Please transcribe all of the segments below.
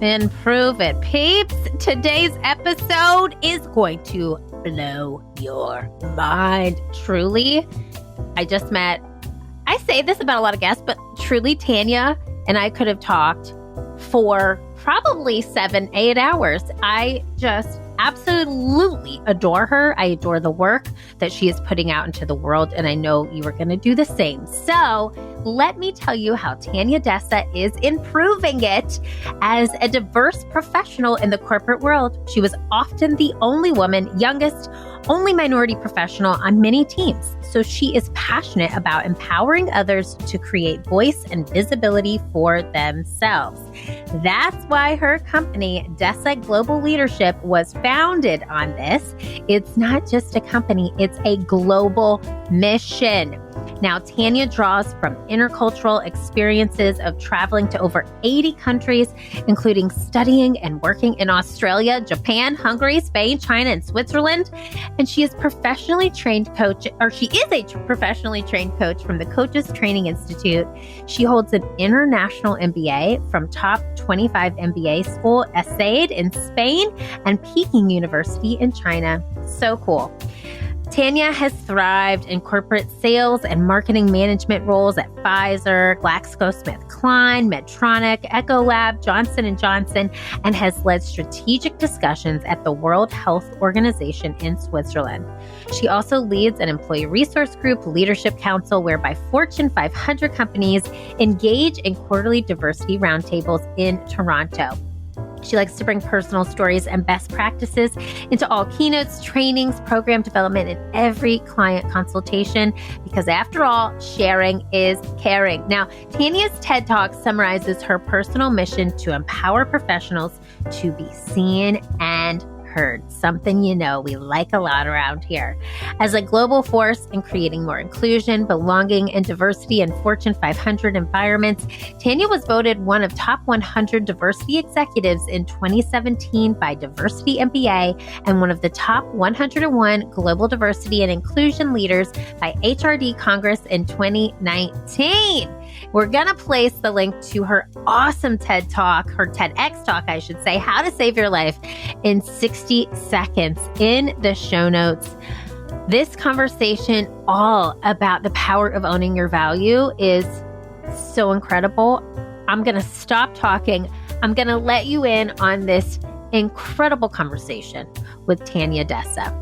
Improve it, peeps. Today's episode is going to blow your mind. Truly, I just met, I say this about a lot of guests, but truly Tania and I could have talked for probably 7-8 hours. I just absolutely adore her. I adore the work that she is putting out into the world, and I know you are going to do the same. So let me tell you how Tania DeSa is improving it as a diverse professional in the corporate world. She was often the only woman, youngest, only minority professional on many teams. So she is passionate about empowering others to create voice and visibility for themselves. That's why her company, Desa Global Leadership, was founded on this. It's not just a company, it's a global mission. Now, Tania draws from intercultural experiences of traveling to over 80 countries, including studying and working in Australia, Japan, Hungary, Spain, China, and Switzerland. And she is a professionally trained coach from the Coaches Training Institute. She holds an international MBA from top 25 MBA school, ESAID in Spain and Peking University in China. So cool. Tania has thrived in corporate sales and marketing management roles at Pfizer, GlaxoSmithKline, Medtronic, Ecolab, Johnson & Johnson, and has led strategic discussions at the World Health Organization in Switzerland. She also leads an employee resource group leadership council whereby Fortune 500 companies engage in quarterly diversity roundtables in Toronto. She likes to bring personal stories and best practices into all keynotes, trainings, program development, and every client consultation, because after all, sharing is caring. Now, Tania's TED Talk summarizes her personal mission to empower professionals to be seen and heard, something you know we like a lot around here. As a global force in creating more inclusion, belonging, and diversity in Fortune 500 environments, Tania was voted one of top 100 diversity executives in 2017 by Diversity MBA and one of the top 101 global diversity and inclusion leaders by HRD Congress in 2019. We're going to place the link to her awesome TED Talk, her TEDx talk, I should say, How to Save Your Life in 60 Seconds in the show notes. This conversation all about the power of owning your value is so incredible. I'm going to stop talking. I'm going to let you in on this incredible conversation with Tania DeSa.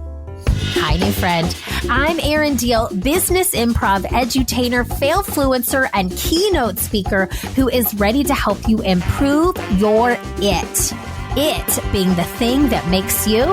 Hi, new friend. I'm Erin Deal, business improv edutainer, fail-fluencer, and keynote speaker who is ready to help you improve your it. It being the thing that makes you,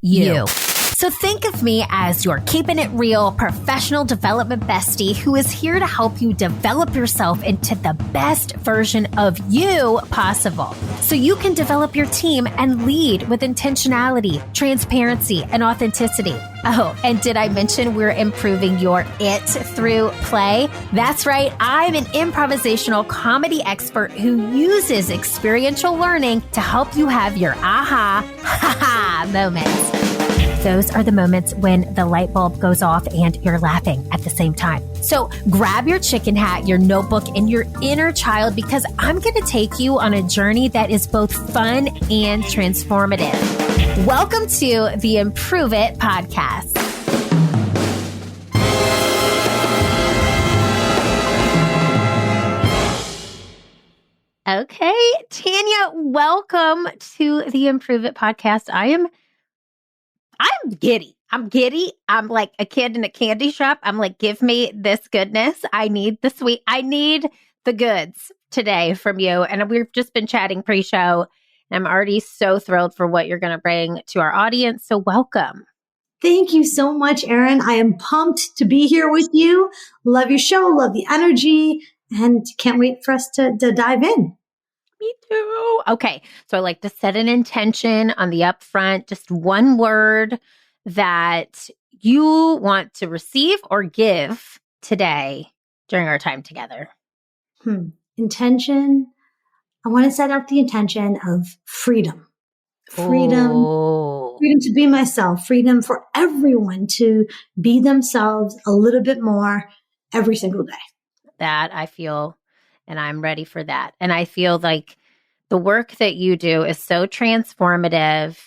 you. So think of me as your keeping it real professional development bestie who is here to help you develop yourself into the best version of you possible so you can develop your team and lead with intentionality, transparency, and authenticity. Oh, and did I mention we're improving your it through play? That's right. I'm an improvisational comedy expert who uses experiential learning to help you have your aha, ha-ha moments. Those are the moments when the light bulb goes off and you're laughing at the same time. So grab your chicken hat, your notebook, and your inner child because I'm going to take you on a journey that is both fun and transformative. Welcome to the Improve It podcast. Okay, Tania, welcome to the Improve It podcast. I'm giddy. I'm like a kid in a candy shop. I'm like, give me this goodness. I need the sweet. I need the goods today from you. And we've just been chatting pre-show. And I'm already so thrilled for what you're going to bring to our audience. So welcome. Thank you so much, Erin. I am pumped to be here with you. Love your show. Love the energy. And can't wait for us to dive in. Me too. Okay. So I like to set an intention on the upfront, just one word that you want to receive or give today during our time together. Intention. I want to set up the intention of freedom. Freedom. Oh. Freedom to be myself. Freedom for everyone to be themselves a little bit more every single day. That I feel, and I'm ready for that. And I feel like The work that you do is so transformative.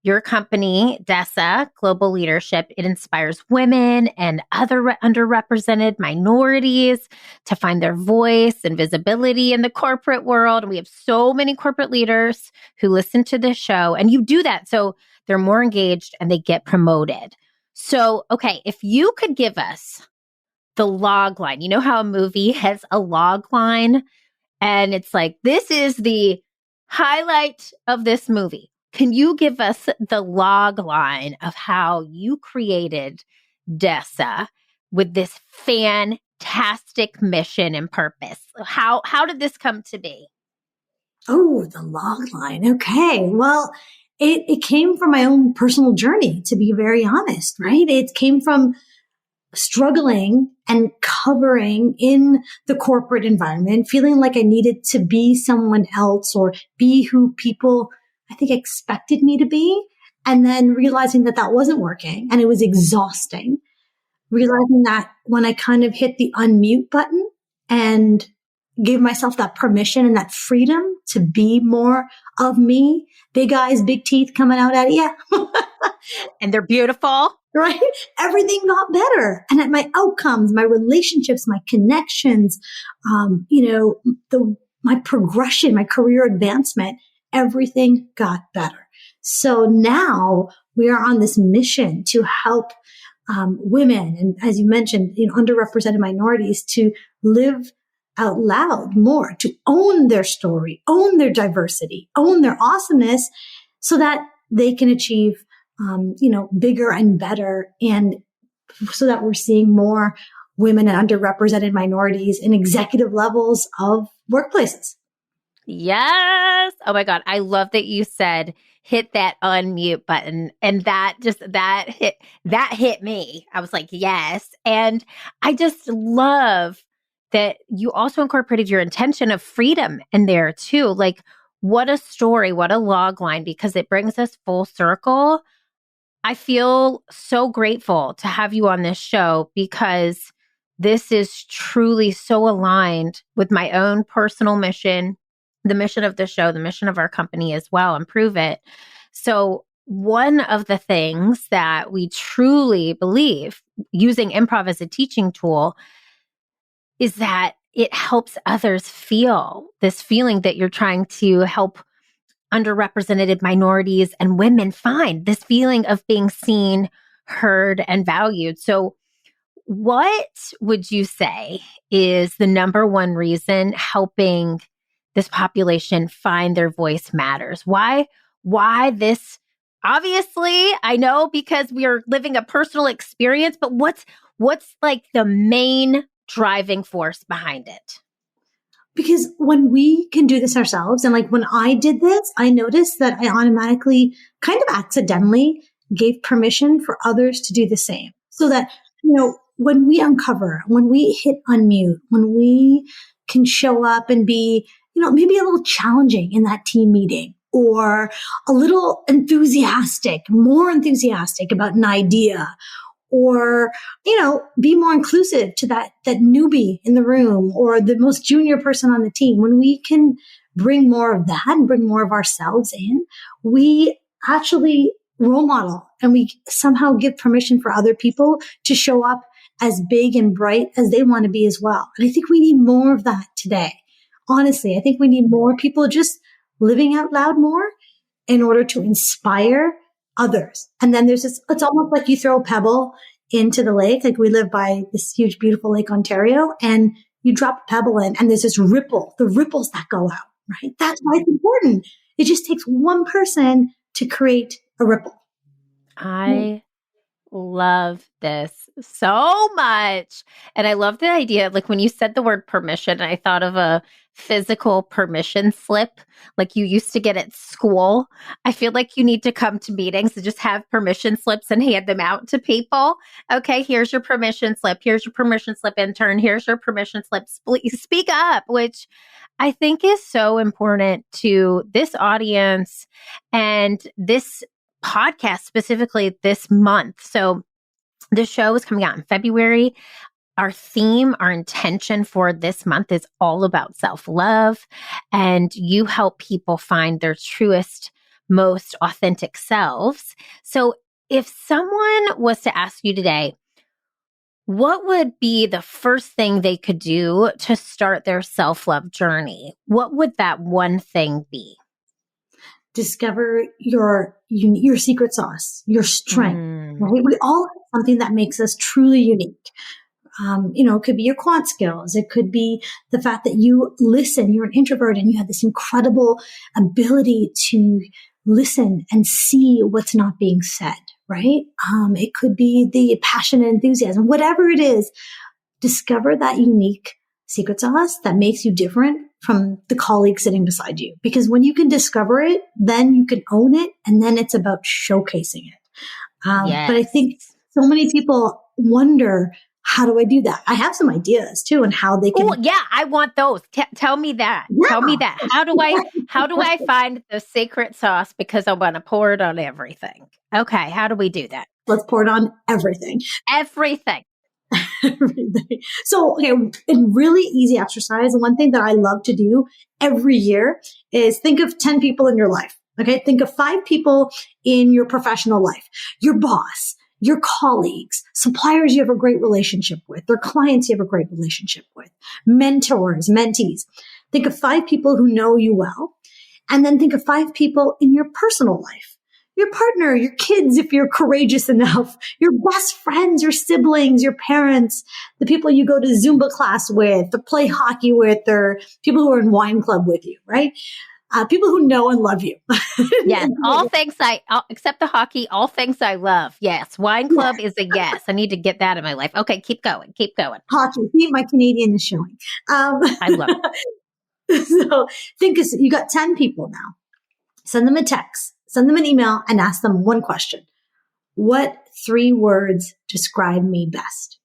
Your company, Desa Global Leadership, it inspires women and other underrepresented minorities to find their voice and visibility in the corporate world. We have so many corporate leaders who listen to this show, and you do that so they're more engaged and they get promoted. So, okay, if you could give us the log line, you know how a movie has a log line and it's like, this is the highlight of this movie. Can you give us the log line of how you created Desa with this fantastic mission and purpose? How did this come to be? Oh, the log line. Okay. Well, it came from my own personal journey, to be very honest, right? It came from struggling and covering in the corporate environment, feeling like I needed to be someone else or be who people, I think, expected me to be. And then realizing that that wasn't working and it was exhausting. Realizing that when I kind of hit the unmute button and gave myself that permission and that freedom to be more of me, big eyes, big teeth coming out at you. And they're beautiful. Right? Everything got better. And at my outcomes, my relationships, my connections, my progression, my career advancement, everything got better. So now we are on this mission to help women, and as you mentioned, underrepresented minorities, to live out loud more, to own their story, own their diversity, own their awesomeness, so that they can achieve bigger and better, and so that we're seeing more women and underrepresented minorities in executive levels of workplaces. Yes. Oh my God. I love that you said hit that unmute button, and that hit me. I was like, yes. And I just love that you also incorporated your intention of freedom in there too. Like, what a story, what a log line, because it brings us full circle. I feel so grateful to have you on this show, because this is truly so aligned with my own personal mission, the mission of the show, the mission of our company as well, Improve It. So one of the things that we truly believe, using improv as a teaching tool, is that it helps others feel this feeling that you're trying to help underrepresented minorities and women find, this feeling of being seen, heard, and valued. So what would you say is the number one reason helping this population find their voice matters? Why this? Obviously, I know, because we are living a personal experience, but what's like the main driving force behind it? Because when we can do this ourselves, and like when I did this, I noticed that I automatically, kind of accidentally, gave permission for others to do the same. So that, when we uncover, when we hit unmute, when we can show up and be, maybe a little challenging in that team meeting, or a little more enthusiastic about an idea, or, be more inclusive to that newbie in the room or the most junior person on the team. When we can bring more of that and bring more of ourselves in, we actually role model, and we somehow give permission for other people to show up as big and bright as they want to be as well. And I think we need more of that today. Honestly, I think we need more people just living out loud more in order to inspire others. And then there's this, it's almost like you throw a pebble into the lake. Like, we live by this huge, beautiful Lake Ontario, and you drop a pebble in and there's this ripple, the ripples that go out, right? That's why it's important. It just takes one person to create a ripple. I love this so much. And I love the idea, like when you said the word permission, I thought of a physical permission slip like you used to get at school. I feel like you need to come to meetings and just have permission slips and hand them out to people. Okay, here's your permission slip. Here's your permission slip, intern. Here's your permission slip. Speak up, which I think is so important to this audience and this podcast specifically this month. So the show is coming out in February. our theme, our intention for this month is all about self-love, and you help people find their truest, most authentic selves. So if someone was to ask you today, what would be the first thing they could do to start their self-love journey? What would that one thing be? Discover your secret sauce, your strength, right? We all have something that makes us truly unique. It could be your quant skills. It could be the fact that you listen, you're an introvert and you have this incredible ability to listen and see what's not being said, right? It could be the passion and enthusiasm, whatever it is. Discover that unique secret sauce that makes you different from the colleague sitting beside you. Because when you can discover it, then you can own it, and then it's about showcasing it. But I think so many people wonder, how do I do that? I have some ideas too on how they can. Oh, yeah, I want those. Tell me that. Yeah. Tell me that. How do I find the secret sauce? Because I want to pour it on everything. Okay, how do we do that? Let's pour it on everything. Everything. Everything. So, okay, a really easy exercise. One thing that I love to do every year is think of 10 people in your life. Okay. Think of 5 people in your professional life, your boss, your colleagues, suppliers you have a great relationship with, or clients you have a great relationship with, mentors, mentees. Think of 5 people who know you well. And then think of 5 people in your personal life. Your partner, your kids, if you're courageous enough, your best friends, your siblings, your parents, the people you go to Zumba class with, or play hockey with, or people who are in wine club with you, right? People who know and love you. Yes, except the hockey, all things I love. Yes, wine club is a yes. I need to get that in my life. Okay, keep going. Hockey, my Canadian is showing. I love it. So you got 10 people now. Send them a text. Send them an email and ask them one question. What 3 words describe me best?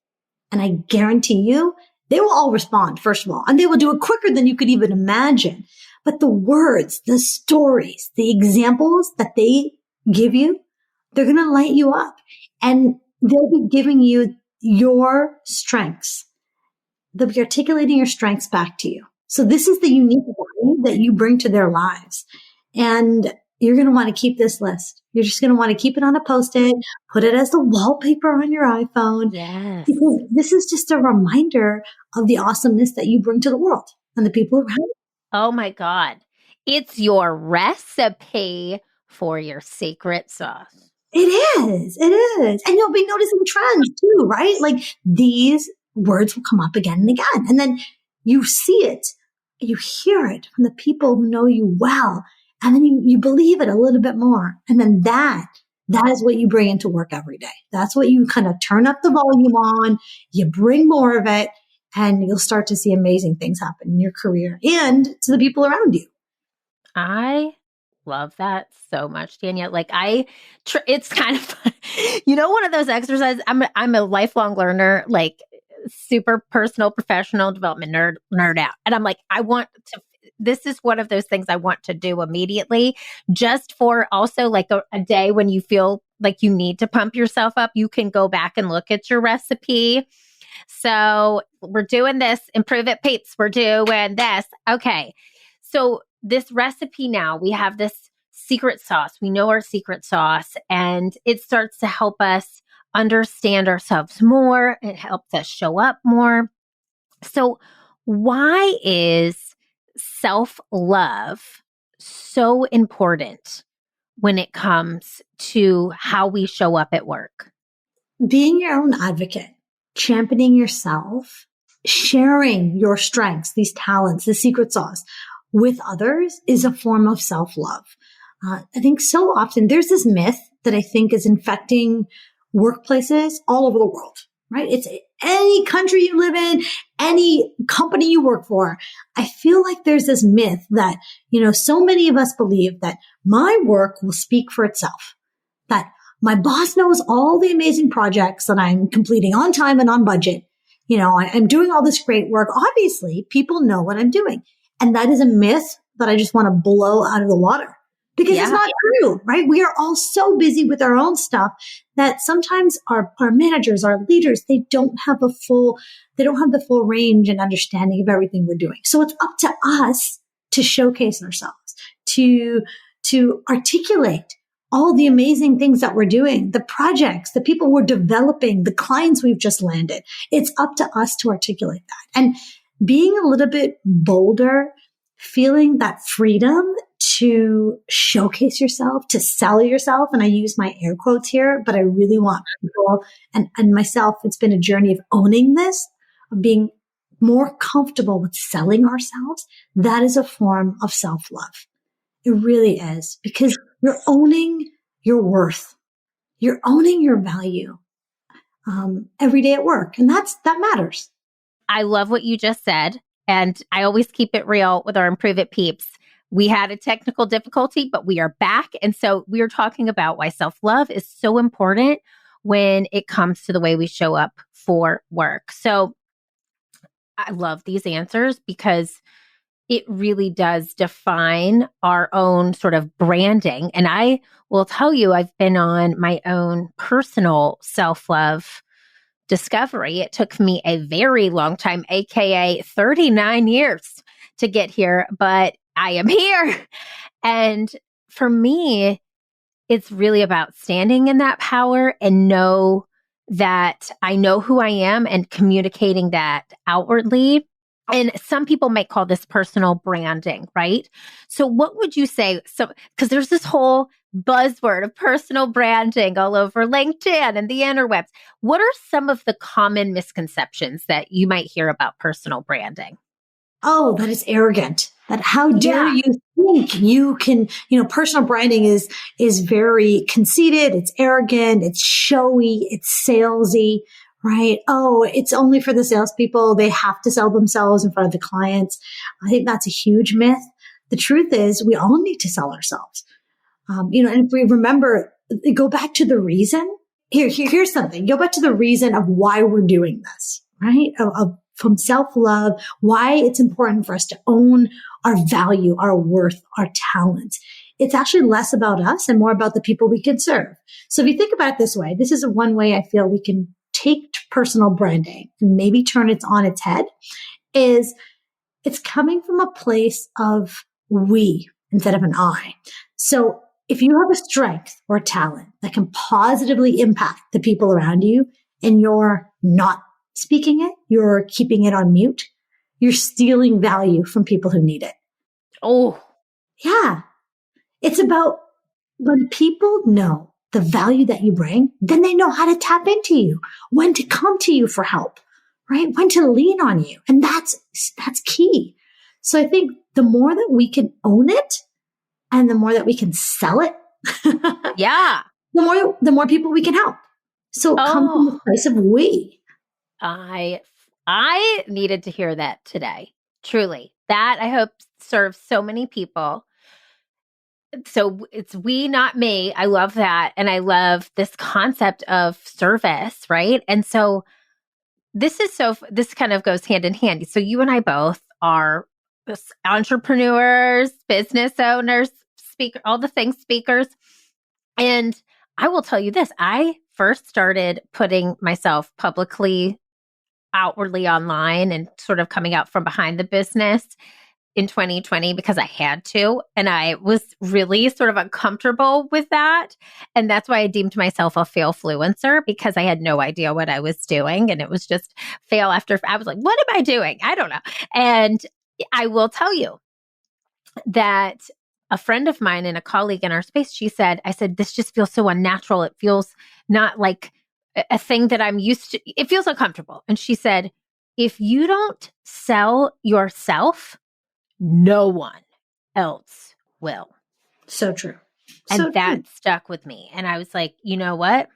And I guarantee you, they will all respond, first of all, and they will do it quicker than you could even imagine. But the words, the stories, the examples that they give you, they're going to light you up, and they'll be giving you your strengths. They'll be articulating your strengths back to you. So this is the unique value that you bring to their lives. And you're going to want to keep this list. You're just going to want to keep it on a Post-it, put it as the wallpaper on your iPhone. Yes. Because this is just a reminder of the awesomeness that you bring to the world and the people around you. Oh my God. It's your recipe for your secret sauce. It is. And you'll be noticing trends too, right? Like these words will come up again and again. And then you see it, you hear it from the people who know you well. And then you believe it a little bit more. And then that is what you bring into work every day. That's what you kind of turn up the volume on. You bring more of it, and you'll start to see amazing things happen in your career and to the people around you. I love that so much, Tania. Like it's kind of fun. One of those exercises. I'm a lifelong learner, like super personal, professional development nerd out. And I'm like, this is one of those things I want to do immediately, just for also like a day when you feel like you need to pump yourself up. You can go back and look at your recipe. So we're doing this. Improve it, peeps. We're doing this. Okay. So this recipe now, we have this secret sauce. We know our secret sauce, and it starts to help us understand ourselves more. It helps us show up more. So why is self-love so important when it comes to how we show up at work? Being your own advocate, championing yourself, sharing your strengths, these talents, the secret sauce with others is a form of self-love. I think so often there's this myth that I think is infecting workplaces all over the world, right? It's any country you live in, any company you work for. I feel like there's this myth that, so many of us believe that my work will speak for itself, that my boss knows all the amazing projects that I'm completing on time and on budget. I'm doing all this great work. Obviously, people know what I'm doing. And that is a myth that I just want to blow out of the water, because it's not true, right? We are all so busy with our own stuff that sometimes our managers, our leaders, they don't have the full range and understanding of everything we're doing. So it's up to us to showcase ourselves, to articulate all the amazing things that we're doing, the projects, the people we're developing, the clients we've just landed. It's up to us to articulate that. And being a little bit bolder, feeling that freedom to showcase yourself, to sell yourself. And I use my air quotes here, but I really want people and myself, it's been a journey of owning this, of being more comfortable with selling ourselves. That is a form of self-love. It really is, because you're owning your worth. You're owning your value every day at work. And that matters. I love what you just said. And I always keep it real with our Improve It peeps. We had a technical difficulty, but we are back. And so we are talking about why self-love is so important when it comes to the way we show up for work. So I love these answers because it really does define our own sort of branding. And I will tell you, I've been on my own personal self-love discovery. It took me a very long time, AKA 39 years to get here, but I am here. And for me, it's really about standing in that power and know that I know who I am and communicating that outwardly. And some people might call this personal branding, right? So what would you say? So, because there's this whole buzzword of personal branding all over LinkedIn and the interwebs. What are some of the common misconceptions that you might hear about personal branding? Oh, that is arrogant. That how dare you think you can, personal branding is very conceited. It's arrogant. It's showy. It's salesy, right? Oh, it's only for the salespeople. They have to sell themselves in front of the clients. I think that's a huge myth. The truth is we all need to sell ourselves. And if we remember, go back to the reason. Here's something. Go back to the reason of why we're doing this, right? From self-love, why it's important for us to own our value, our worth, our talents. It's actually less about us and more about the people we can serve. So if you think about it this way, this is one way I feel we can take personal branding and maybe turn it on its head, is it's coming from a place of we instead of an I. So if you have a strength or talent that can positively impact the people around you and you're not speaking it, you're keeping it on mute, you're stealing value from people who need it. Oh, yeah. It's about when people know the value that you bring, then they know how to tap into you, when to come to you for help, right? When to lean on you. And that's key. So I think the more that we can own it and the more that we can sell it, yeah, the more people we can help. So come from the place of we. I needed to hear that today. Truly. That I hope serves so many people. So it's we, not me. I love that. And I love this concept of service, right? And so this kind of goes hand in hand. So you and I both are entrepreneurs, business owners, all the things speakers. And I will tell you this, I first started putting myself publicly, outwardly online and sort of coming out from behind the business in 2020 because I had to. And I was really sort of uncomfortable with that. And that's why I deemed myself a fail-fluencer, because I had no idea what I was doing. And it was just fail after, I was like, what am I doing? I don't know. And I will tell you that a friend of mine and a colleague in our space, I said, this just feels so unnatural. It feels not like a thing that I'm used to. It feels uncomfortable. And she said, if you don't sell yourself, no one else will. So true. And that stuck with me. And I was like, you know what?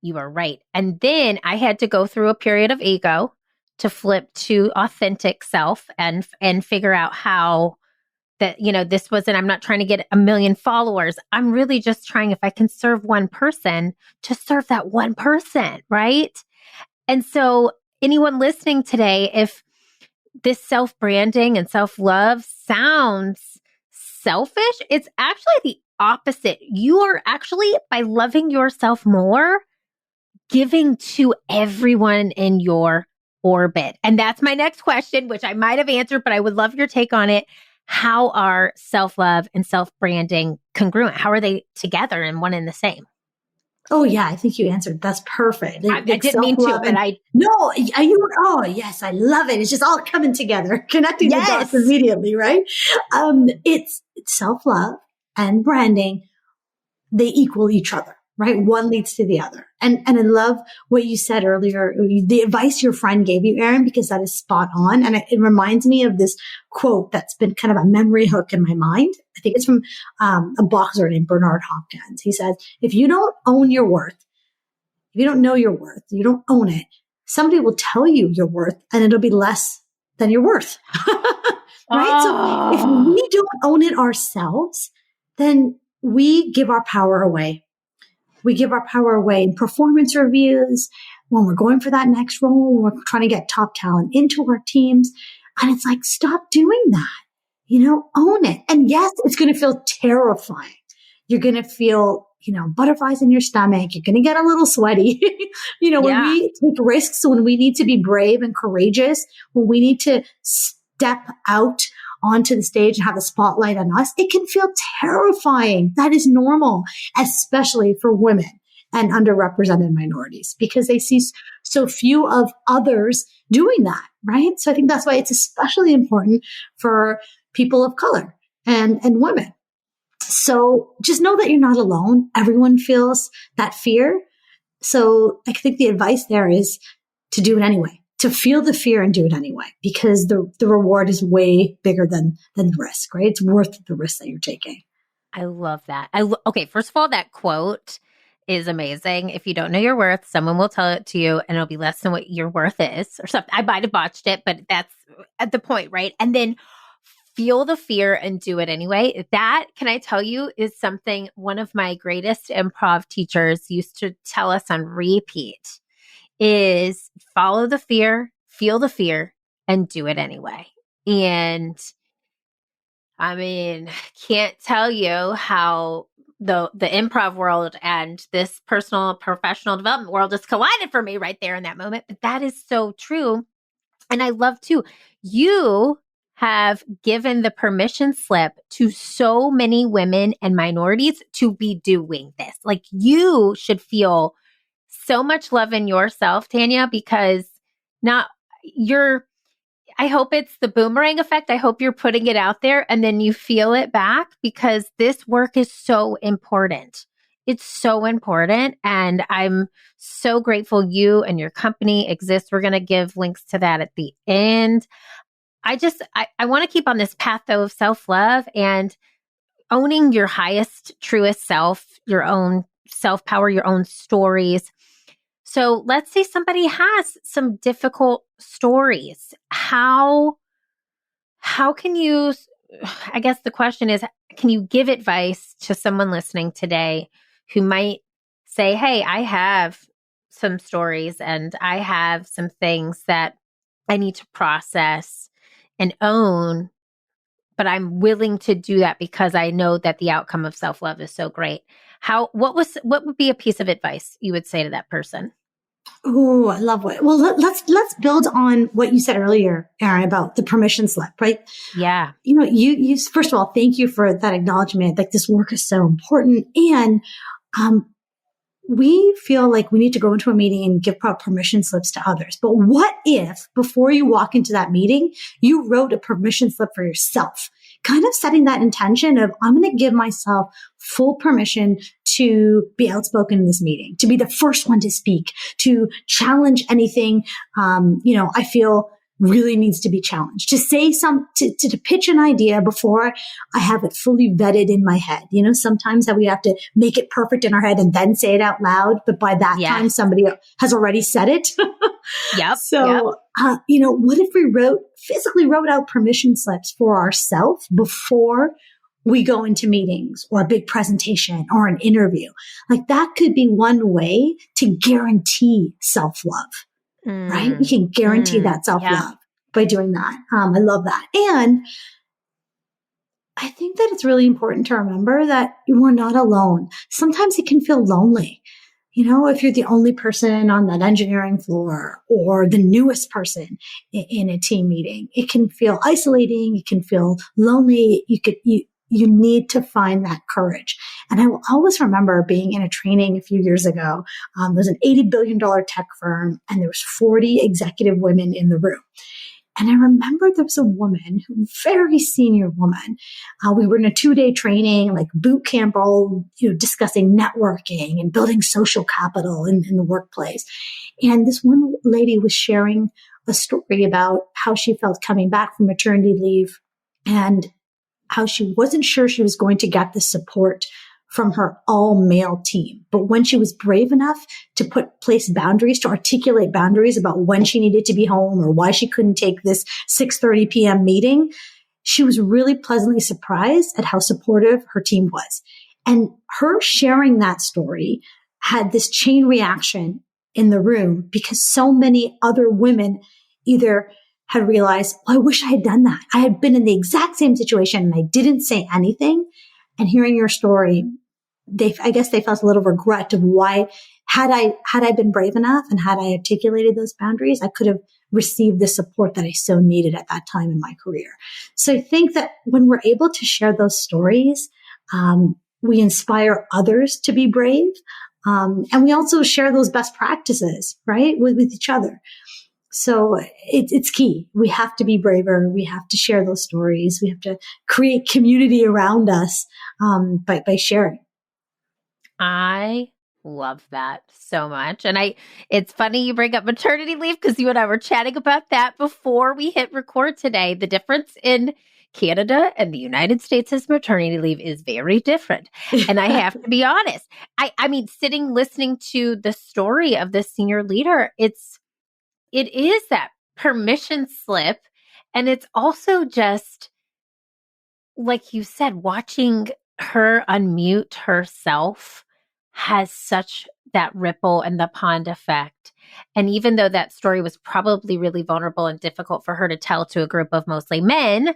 You are right. And then I had to go through a period of ego to flip to authentic self and figure out how that, this wasn't, I'm not trying to get 1 million followers. I'm really just trying, if I can serve one person, to serve that one person, right? And so anyone listening today, if this self-branding and self-love sounds selfish. It's actually the opposite. You are actually, by loving yourself more, giving to everyone in your orbit. And that's my next question, which I might have answered, but I would love your take on it. How are self-love and self-branding congruent? How are they together and one and the same? Oh yeah, I think you answered. That's perfect. I didn't mean to, but no, oh yes, I love it. It's just all coming together, connecting the dots immediately, right? It's self-love and branding. They equal each other, right? One leads to the other. And I love what you said earlier, the advice your friend gave you, Erin, because that is spot on. And it reminds me of this quote that's been kind of a memory hook in my mind. I think it's from a boxer named Bernard Hopkins. He says, if you don't own your worth, if you don't know your worth, you don't own it, somebody will tell you your worth and it'll be less than your worth. Right? So if we don't own it ourselves, then we give our power away. We give our power away in performance reviews, when we're going for that next role, when we're trying to get top talent into our teams. And it's like, stop doing that. Own it. And yes, it's going to feel terrifying. You're going to feel, butterflies in your stomach. You're going to get a little sweaty. When we take risks, when we need to be brave and courageous, when we need to step out onto the stage and have the spotlight on us, it can feel terrifying. That is normal, especially for women and underrepresented minorities, because they see so few of others doing that, right? So I think that's why it's especially important for people of color and women. So just know that you're not alone. Everyone feels that fear. So I think the advice there is to do it anyway. To feel the fear and do it anyway, because the reward is way bigger than the risk, right? It's worth the risk that you're taking. I love that. Okay, first of all, that quote is amazing. If you don't know your worth, someone will tell it to you and it'll be less than what your worth is or something. I might have botched it, but that's at the point, right? And then feel the fear and do it anyway. That, can I tell you, is something one of my greatest improv teachers used to tell us on repeat. Is follow the fear, feel the fear, and do it anyway. And I mean, can't tell you how the improv world and this personal professional development world just collided for me right there in that moment. But that is so true. And I love too, you have given the permission slip to so many women and minorities to be doing this. Like, you should feel so much love in yourself, Tania, because I hope it's the boomerang effect. I hope you're putting it out there and then you feel it back, because this work is so important. It's so important. And I'm so grateful you and your company exist. We're going to give links to that at the end. I want to keep on this path though of self-love and owning your highest, truest self, your own self-power, your own stories. So let's say somebody has some difficult stories. How can you, I guess the question is, can you give advice to someone listening today who might say, hey, I have some stories and I have some things that I need to process and own, but I'm willing to do that because I know that the outcome of self-love is so great. What would be a piece of advice you would say to that person? Oh, I love it. Well, let's build on what you said earlier, Erin, about the permission slip, right? Yeah. You first of all, thank you for that acknowledgement. Like, this work is so important. And, we feel like we need to go into a meeting and give out permission slips to others. But what if before you walk into that meeting, you wrote a permission slip for yourself? Kind of setting that intention of, I'm going to give myself full permission to be outspoken in this meeting, to be the first one to speak, to challenge anything, I feel really needs to be challenged, to say to pitch an idea before I have it fully vetted in my head. Sometimes that we have to make it perfect in our head and then say it out loud. But by that time, somebody has already said it. Yep. So, what if we physically wrote out permission slips for ourselves before we go into meetings or a big presentation or an interview? Like, that could be one way to guarantee self-love. Right? We can guarantee that self-love by doing that. I love that. And I think that it's really important to remember that you are not alone. Sometimes it can feel lonely. If you're the only person on that engineering floor or the newest person in a team meeting, it can feel isolating. It can feel lonely. You need to find that courage. And I will always remember being in a training a few years ago. There's an $80 billion tech firm and there was 40 executive women in the room. And I remember there was a woman, very senior woman. We were in a 2-day training, like boot camp, all, discussing networking and building social capital in the workplace. And this one lady was sharing a story about how she felt coming back from maternity leave and how she wasn't sure she was going to get the support from her all-male team. But when she was brave enough to place boundaries, to articulate boundaries about when she needed to be home or why she couldn't take this 6:30 p.m. meeting, she was really pleasantly surprised at how supportive her team was. And her sharing that story had this chain reaction in the room because so many other women either had realized, I wish I had done that. I had been in the exact same situation and I didn't say anything. And hearing your story, I guess they felt a little regret of why, had I been brave enough and had I articulated those boundaries, I could have received the support that I so needed at that time in my career. So I think that when we're able to share those stories, we inspire others to be brave. And we also share those best practices, right, with each other. So it's key. We have to be braver. We have to share those stories. We have to create community around us by sharing. I love that so much. And it's funny you bring up maternity leave because you and I were chatting about that before we hit record today. The difference in Canada and the United States' maternity leave is very different. And I have to be honest. I mean, sitting listening to the story of this senior leader, it is that permission slip. And it's also just, like you said, watching her unmute herself has such that ripple and the pond effect. And even though that story was probably really vulnerable and difficult for her to tell to a group of mostly men,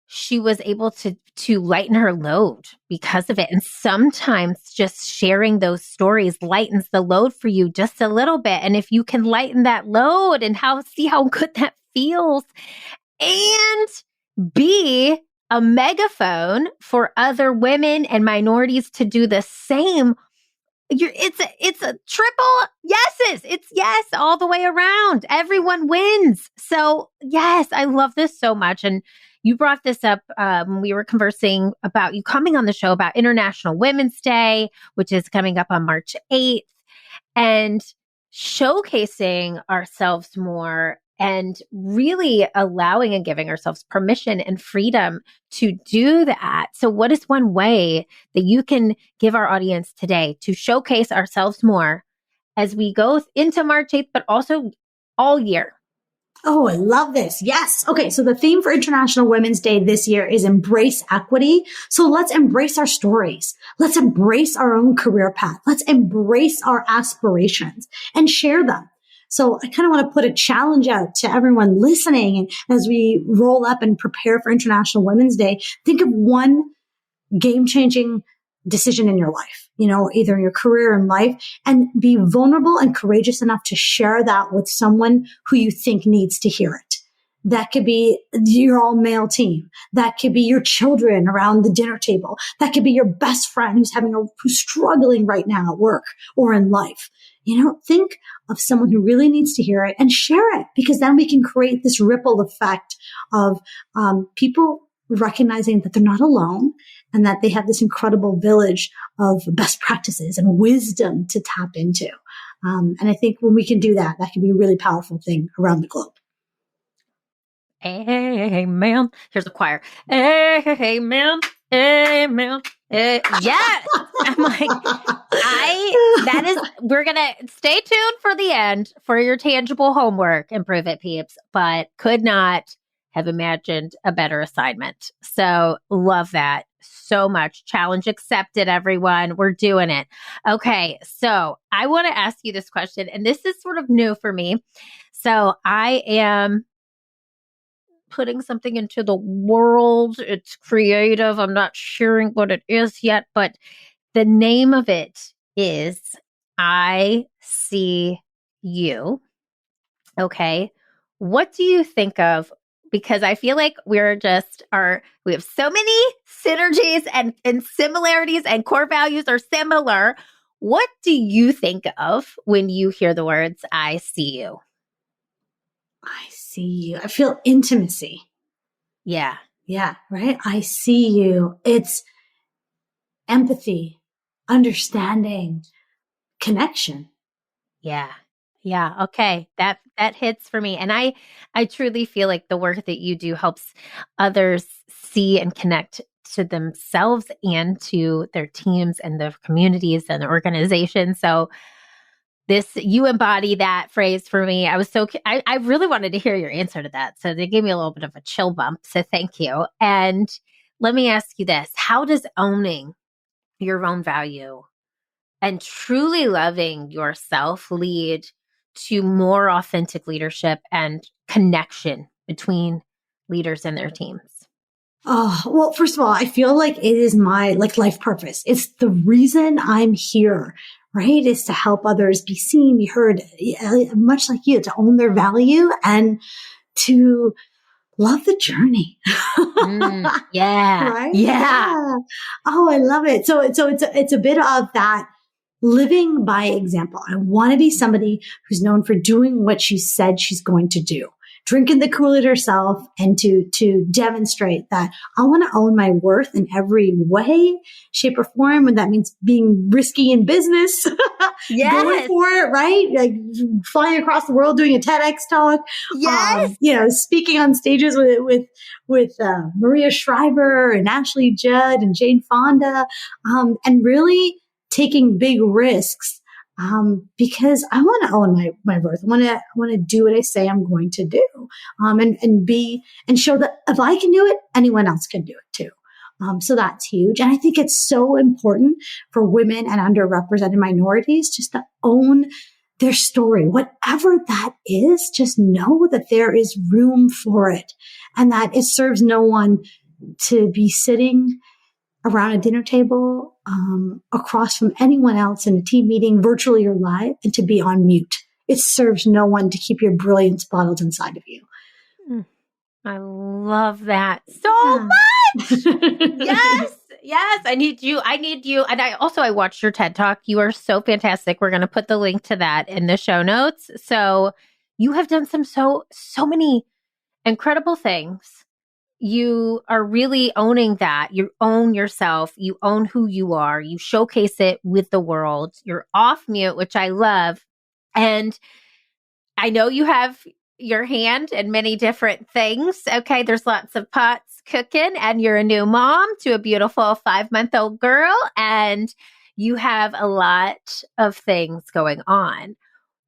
she was able to lighten her load because of it. And sometimes just sharing those stories lightens the load for you just a little bit. And if you can lighten that load and see how good that feels and be a megaphone for other women and minorities to do the same, it's a triple yeses. It's yes all the way around. Everyone wins. So yes, I love this so much. And you brought this up when we were conversing about you coming on the show about International Women's Day, which is coming up on March 8th, and showcasing ourselves more and really allowing and giving ourselves permission and freedom to do that. So what is one way that you can give our audience today to showcase ourselves more as we go into March 8th, but also all year? Oh, I love this. Yes. Okay. So the theme for International Women's Day this year is embrace equity. So let's embrace our stories. Let's embrace our own career path. Let's embrace our aspirations and share them. So I kind of want to put a challenge out to everyone listening. And as we roll up and prepare for International Women's Day, think of one game-changing decision in your life, either in your career and life, and be vulnerable and courageous enough to share that with someone who you think needs to hear it. That could be your all-male team. That could be your children around the dinner table. That could be your best friend who's struggling right now at work or in life. Think of someone who really needs to hear it and share it, because then we can create this ripple effect of people recognizing that they're not alone and that they have this incredible village of best practices and wisdom to tap into. And I think when we can do that, that can be a really powerful thing around the globe. Amen. Here's a choir. Amen. Amen. Yes. I'm like, we're going to stay tuned for the end for your tangible homework. Improve it, peeps, but could not have imagined a better assignment. So love that so much. Challenge accepted, everyone. We're doing it. Okay. So I want to ask you this question, and this is sort of new for me. So I am putting something into the world. It's creative. I'm not sharing what it is yet, but the name of it is I See You. Okay. What do you think of? Because I feel like we have so many synergies and similarities, and core values are similar. What do you think of when you hear the words, I see you? I see you. I feel intimacy. Yeah. Yeah, right? I see you. It's empathy, understanding, connection. Yeah. Yeah. Okay. That hits for me. And I truly feel like the work that you do helps others see and connect to themselves and to their teams and their communities and the organization. So you embody that phrase for me. I really wanted to hear your answer to that. So they gave me a little bit of a chill bump. So thank you. And let me ask you this. How does owning your own value and truly loving yourself lead to more authentic leadership and connection between leaders and their teams? Oh, well, first of all, I feel like it is my life purpose. It's the reason I'm here, right? Is to help others be seen, be heard, much like you, to own their value and to love the journey. Yeah. Right? Yeah. Oh, I love it. So it's a bit of that living by example. I want to be somebody who's known for doing what she said she's going to do, drinking the Kool-Aid herself, and to demonstrate that I want to own my worth in every way, shape, or form. And that means being risky in business, Yes. going for it, right? Like flying across the world, doing a TEDx talk, Yes. speaking on stages with Maria Shriver and Ashley Judd and Jane Fonda, and really taking big risks, because I want to own my worth. I want to do what I say I'm going to do, and show that if I can do it, anyone else can do it too. So that's huge. And I think it's so important for women and underrepresented minorities just to own their story, whatever that is. Just know that there is room for it, and that it serves no one to be sitting around a dinner table, across from anyone else in a team meeting, virtually or live, and to be on mute. It serves no one to keep your brilliance bottled inside of you. I love that so much. Yes. Yes. I need you. And I watched your TED Talk. You are so fantastic. We're going to put the link to that in the show notes. So you have done so many incredible things. You are really owning that. You own yourself. You own who you are. You showcase it with the world. You're off mute, which I love. And I know you have your hand in many different things. Okay. There's lots of pots cooking, and you're a new mom to a beautiful 5-month-old girl, and you have a lot of things going on.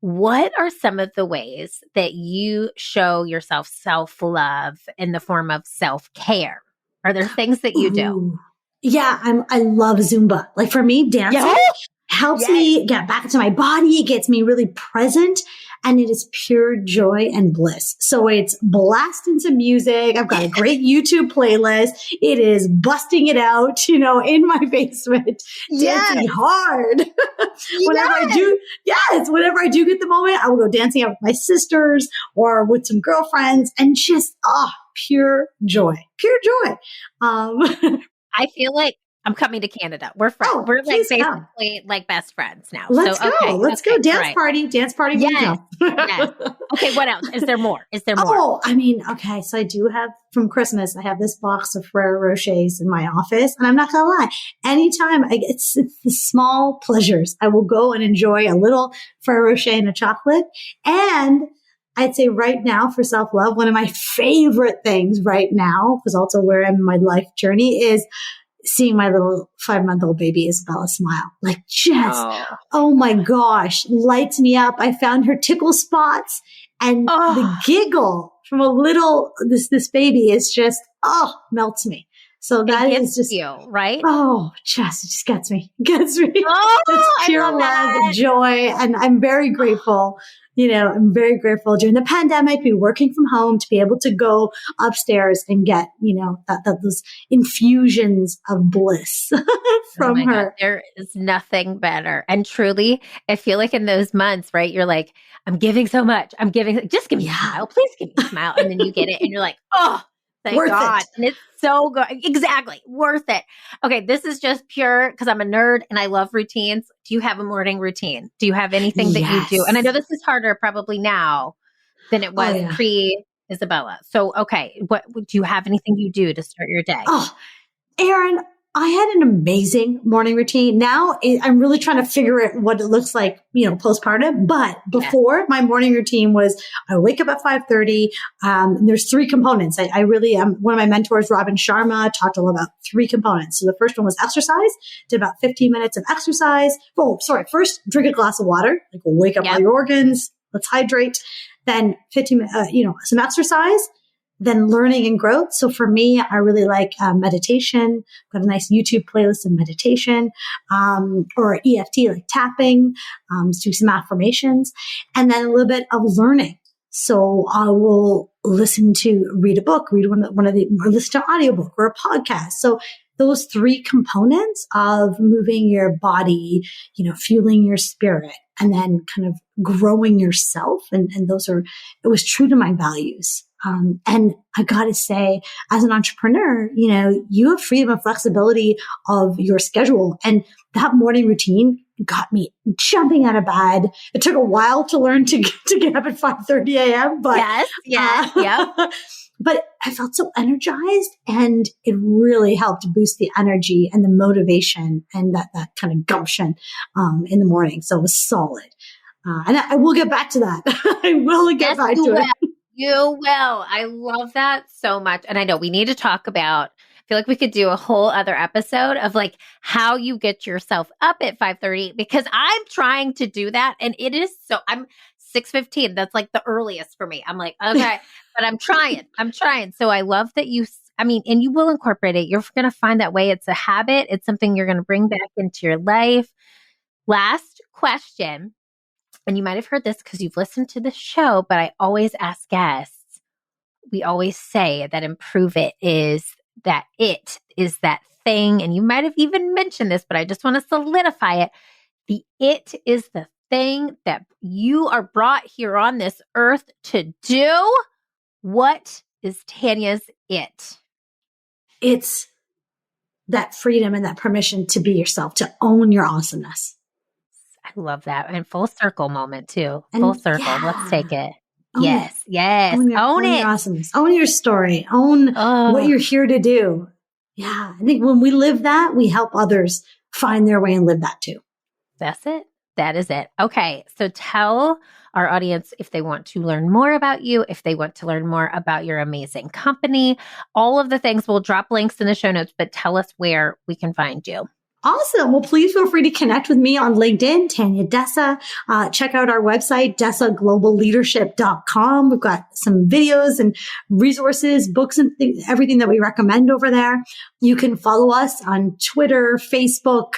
What are some of the ways that you show yourself self-love in the form of self-care? Are there things that you do? Yeah, I love Zumba. Like for me, dancing helps me get back into my body, gets me really present, and it is pure joy and bliss. So it's blasting some music. I've got a great YouTube playlist. It is busting it out, in my basement, dancing hard. Whenever I do get the moment, I will go dancing out with my sisters or with some girlfriends, and just, pure joy. I feel like I'm coming to Canada. We're friends. We're basically like best friends now. Let's go. Let's go. Dance party. Yes. Yes. Okay. What else? Is there more? Oh, okay. So I do have, from Christmas, I have this box of Ferrero Rochers in my office, and I'm not going to lie. Anytime it's the small pleasures, I will go and enjoy a little Ferrero Rocher and a chocolate. And I'd say right now, for self-love, one of my favorite things right now, because also where I'm in my life journey, is seeing my little 5-month-old baby Isabella smile. Like oh my gosh, lights me up. I found her tickle spots, and the giggle from this baby is just, melts me. So that It is just, you, right? oh, it just gets me. Gets me. Oh, It's pure I love love that. and joy. And I'm very grateful. I'm very grateful during the pandemic, be working from home to be able to go upstairs and get, those infusions of bliss Oh from my God, her. there is nothing better. And truly, I feel like in those months, right? You're like, I'm giving so much. I'm giving, just give me a Yeah. smile. Please give me a smile. And then you get it and you're like, oh, thank Worth God. it. And it's so good. Exactly. Worth it. Okay. This is just pure because I'm a nerd and I love routines. Do you have a morning routine? Do you have anything that you do? And I know Yes. this is harder probably now than it Oh, was yeah. pre Isabella. So, okay. What do you have anything you do to start your day? Oh, Erin, I had an amazing morning routine. Now I'm really trying to figure out what it looks like, postpartum. But before, my morning routine was I wake up at 5:30. And there's three components. I really am. One of my mentors, Robin Sharma, talked a lot about three components. So the first one was exercise. Did about 15 minutes of exercise. Oh, sorry. First, drink a glass of water. Like wake up all your organs. Let's hydrate. Then 15 minutes, some exercise. Then learning and growth. So for me, I really like meditation. Got a nice YouTube playlist of meditation, or EFT, like tapping, do some affirmations, and then a little bit of learning. So I will read a book, or listen to an audiobook or a podcast. So those three components of moving your body, fueling your spirit, and then kind of growing yourself. And it was true to my values. And I gotta say, as an entrepreneur, you have freedom and flexibility of your schedule. And that morning routine got me jumping out of bed. It took a while to learn to get up at 5:30 a.m. But Yep. But I felt so energized, and it really helped boost the energy and the motivation and that kind of gumption in the morning. So it was solid. And I will get back to that. I will get back to it. You will. I love that so much. And I know we need to talk about, I feel like we could do a whole other episode of like how you get yourself up at 5:30, because I'm trying to do that. And it is I'm 6:15. That's like the earliest for me. I'm like, okay, but I'm trying. So I love that and you will incorporate it. You're going to find that way. It's a habit. It's something you're going to bring back into your life. Last question. And you might have heard this because you've listened to the show, but I always ask guests, we always say that improve it is that thing. And you might have even mentioned this, but I just want to solidify it. The it is the thing that you are brought here on this earth to do. What is Tania's it? It's that freedom and that permission to be yourself, to own your awesomeness. I love that. And full circle moment too. Full circle. Yeah. Let's take it. Own Yes. it. Own it. Your awesomeness. Own your story. Own what you're here to do. Yeah. I think when we live that, we help others find their way and live that too. That's it. That is it. Okay. So tell our audience if they want to learn more about you, if they want to learn more about your amazing company, all of the things. We'll drop links in the show notes, but tell us where we can find you. Awesome. Well, please feel free to connect with me on LinkedIn, Tania DeSa. Check out our website, desagloballeadership.com. We've got some videos and resources, books and everything that we recommend over there. You can follow us on Twitter, Facebook,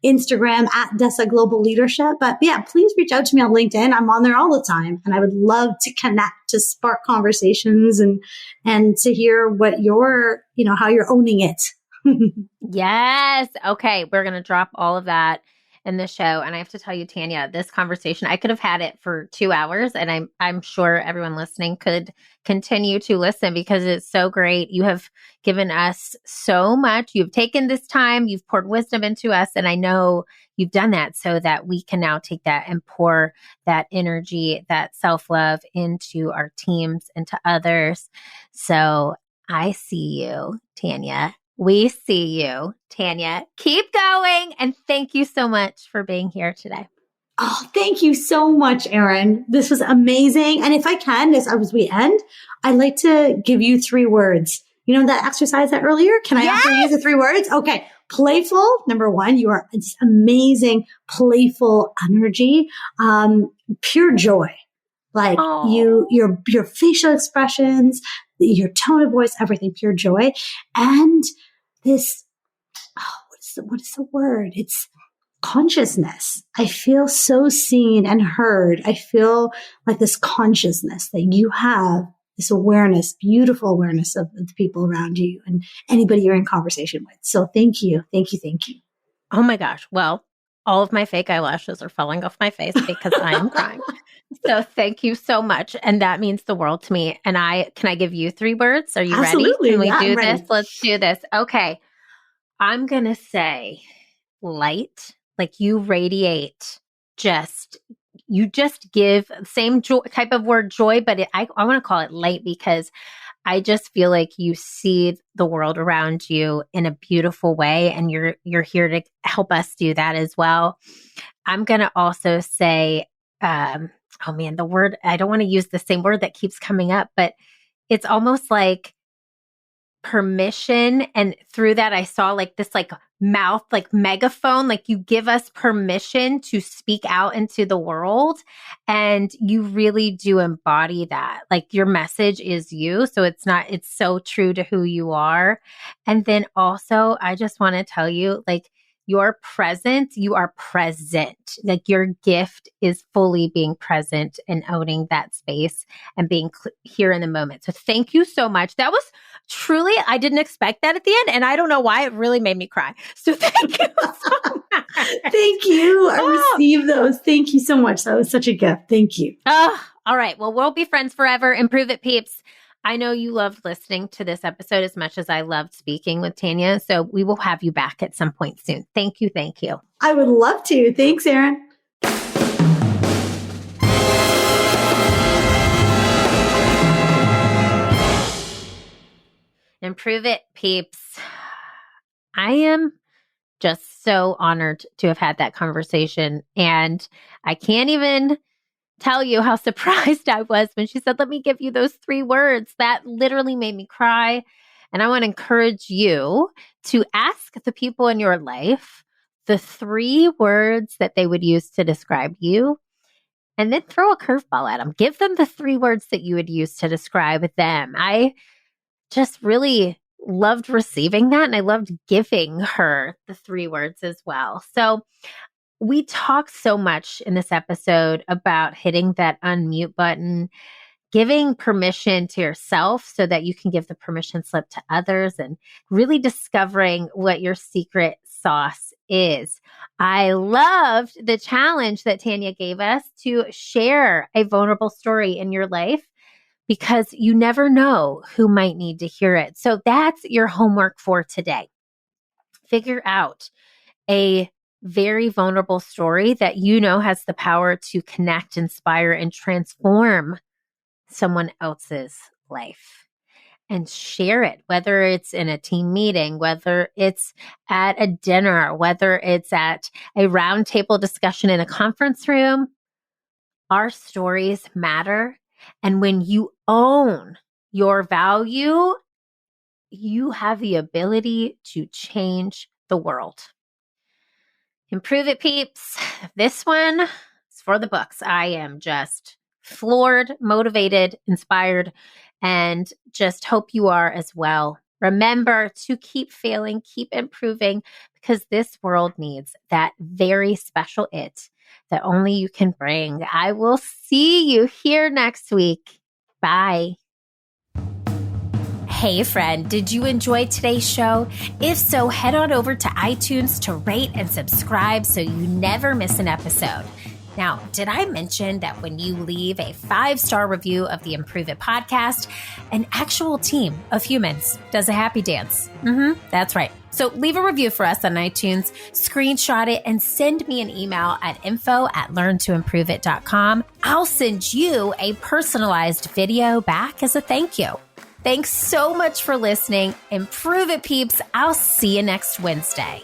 Instagram at Desa Global Leadership. But yeah, please reach out to me on LinkedIn. I'm on there all the time, and I would love to connect, to spark conversations and to hear what how you're owning it. Yes. Okay. We're going to drop all of that in the show. And I have to tell you, Tania, this conversation, I could have had it for 2 hours, and I'm sure everyone listening could continue to listen because it's so great. You have given us so much. You've taken this time, you've poured wisdom into us. And I know you've done that so that we can now take that and pour that energy, that self-love into our teams and to others. So I see you, Tania. We see you, Tania. Keep going. And thank you so much for being here today. Oh, thank you so much, Erin. This was amazing. And if I can, as we end, I'd like to give you 3 words. You know that exercise that earlier? Can I offer you the 3 words? Okay. Playful. Number 1, you are this amazing, playful energy. Pure joy. Like your facial expressions, your tone of voice, everything, pure joy. And this, what is the word? It's consciousness. I feel so seen and heard. I feel like this consciousness that you have, this awareness, beautiful awareness of the people around you and anybody you're in conversation with. So thank you. Thank you. Thank you. Oh my gosh. Well, all of my fake eyelashes are falling off my face because I am crying. So thank you so much. And that means the world to me. And can I give you 3 words? Are you Absolutely. ready? Can we Yeah, do I'm ready. this? Let's do this. Okay. I'm going to say light, like you radiate you just give same type of word joy, but I want to call it light because I just feel like you see the world around you in a beautiful way, and you're here to help us do that as well. I'm going to also say, the word, I don't want to use the same word that keeps coming up, but it's almost like permission. And through that, I saw like this like mouth, like megaphone, like you give us permission to speak out into the world. And you really do embody that. Like your message is you. So it's so true to who you are. And then also, I just want to tell you, like, you are present. Like your gift is fully being present and owning that space and being here in the moment. So thank you so much. That was truly, I didn't expect that at the end. And I don't know why, it really made me cry. So thank you so much. Thank you. I received those. Thank you so much. That was such a gift. Thank you. All right. Well, we'll be friends forever. Improve it, peeps. I know you loved listening to this episode as much as I loved speaking with Tania. So we will have you back at some point soon. Thank you. Thank you. I would love to. Thanks, Erin. Improve it, peeps. I am just so honored to have had that conversation. And I can't even tell you how surprised I was when she said, let me give you those 3 words. That literally made me cry. And I want to encourage you to ask the people in your life the 3 words that they would use to describe you, and then throw a curveball at them. Give them the 3 words that you would use to describe them. I just really loved receiving that, and I loved giving her the 3 words as well. So we talked so much in this episode about hitting that unmute button, giving permission to yourself so that you can give the permission slip to others, and really discovering what your secret sauce is. I loved the challenge that Tania gave us to share a vulnerable story in your life, because you never know who might need to hear it. So that's your homework for today. Figure out a very vulnerable story that you know has the power to connect, inspire, and transform someone else's life. And share it, whether it's in a team meeting, whether it's at a dinner, whether it's at a roundtable discussion in a conference room. Our stories matter. And when you own your value, you have the ability to change the world. Improve it, peeps. This one is for the books. I am just floored, motivated, inspired, and just hope you are as well. Remember to keep failing, keep improving, because this world needs that very special it that only you can bring. I will see you here next week. Bye. Hey friend, did you enjoy today's show? If so, head on over to iTunes to rate and subscribe so you never miss an episode. Now, did I mention that when you leave a 5-star review of the Improve It podcast, an actual team of humans does a happy dance? That's right. So leave a review for us on iTunes, screenshot it, and send me an email at info@learntoimproveit.com. I'll send you a personalized video back as a thank you. Thanks so much for listening. Improve it, peeps. I'll see you next Wednesday.